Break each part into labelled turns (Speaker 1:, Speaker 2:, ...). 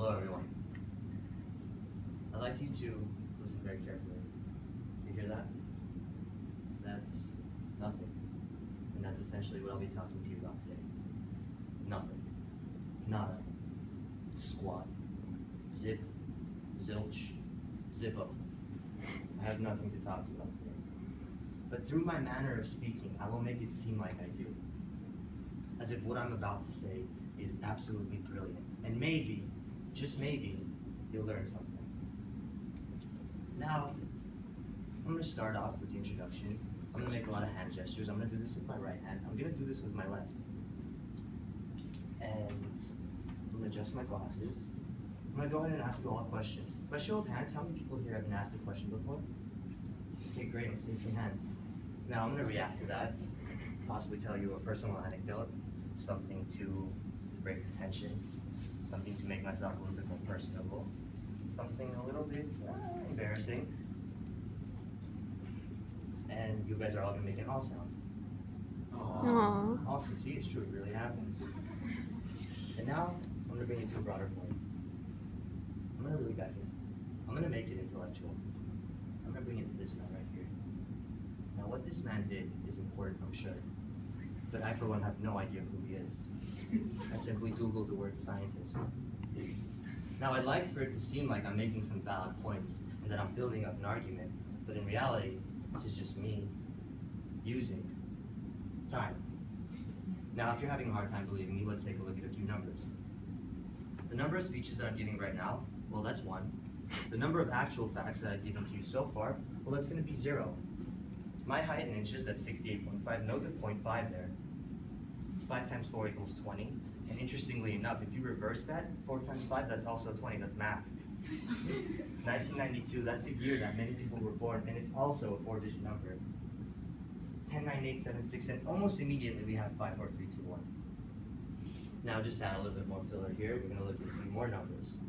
Speaker 1: Hello everyone. I'd like you to listen very carefully. You hear that? That's nothing. And that's essentially what I'll be talking to you about today. Nothing. Nada. Squat. Zip. Zilch. Zippo. I have nothing to talk to you about today. But through my manner of speaking, I will make it seem like I do. As if what I'm about to say is absolutely brilliant. And maybe, just maybe, you'll learn something. Now, I'm going to start off with the introduction. I'm going to make a lot of hand gestures. I'm going to do this with my right hand. I'm going to do this with my left. And I'm going to adjust my glasses. I'm going to go ahead and ask you all questions. By show of hands, how many people here have been asked a question before? Okay, great. I'm seeing some hands. Now, I'm going to react to that, possibly tell you a personal anecdote, something to break the tension, something to make myself a little bit more personable, something a little bit embarrassing, and you guys are all going to make an all sound.
Speaker 2: Aww.
Speaker 1: Awesome. See, it's true. It really happened. And now, I'm going to bring it to a broader point. I'm going to really back in. I'm going to make it intellectual. I'm going to bring it to this man right here. Now, what this man did is important, I'm sure. But I, for one, have no idea who he is. I simply Googled the word scientist. Now, I'd like for it to seem like I'm making some valid points and that I'm building up an argument, but in reality, this is just me using time. Now, if you're having a hard time believing me, let's take a look at a few numbers. The number of speeches that I'm giving right now, well, that's 1. The number of actual facts that I've given to you so far, well, that's going to be 0. My height in inches, that's 68.5. Note the 0.5 there. 5 times 4 equals 20. And interestingly enough, if you reverse that, 4 times 5, that's also 20. That's math. 1992, that's a year that many people were born, and it's also a 4-digit number. 10, 9, 8, 7, 6, and almost immediately we have 5, 4, 3, 2, 1. Now, just to add a little bit more filler here, we're going to look at a few more numbers.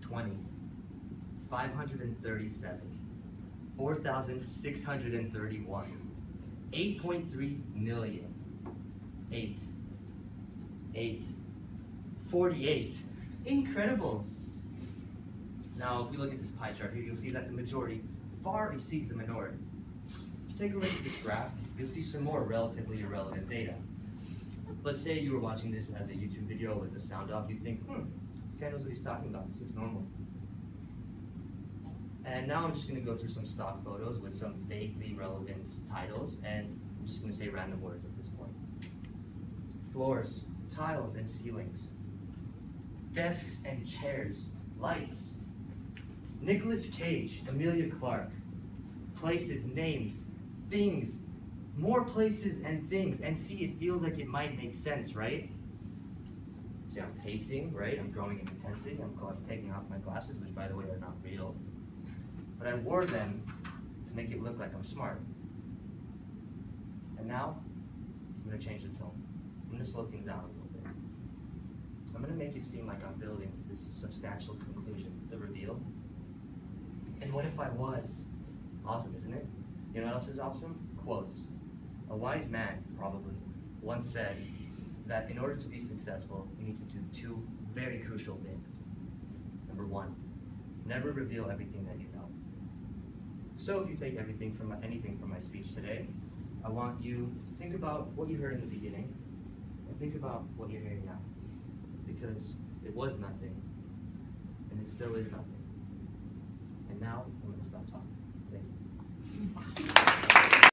Speaker 1: 20, 537, 4,631, 8.3 million, 8, 48. Incredible! Now, if we look at this pie chart here, you'll see that the majority far exceeds the minority. If you take a look at this graph, you'll see some more relatively irrelevant data. Let's say you were watching this as a YouTube video with the sound off, you'd think, this guy knows what he's talking about, it seems normal. And now I'm just going to go through some stock photos with some vaguely relevant titles, and I'm just going to say random words at this point. Floors, tiles and ceilings, desks and chairs, lights, Nicolas Cage, Emilia Clarke, places, names, things, more places and things, and see, it feels like it might make sense, right? See, I'm pacing, right? I'm growing in intensity. I'm taking off my glasses, which by the way are not real. But I wore them to make it look like I'm smart. And now, I'm going to change the tone. I'm going to slow things down a little bit. I'm going to make it seem like I'm building to this substantial conclusion, the reveal. And what if I was? Awesome, isn't it? You know what else is awesome? Quotes. A wise man, probably, once said that in order to be successful, you need to do 2 very crucial things. Number 1, never reveal everything that you know. So if you take anything from my speech today, I want you to think about what you heard in the beginning, and think about what you're hearing now. Because it was nothing, and it still is nothing. And now, I'm going to stop talking.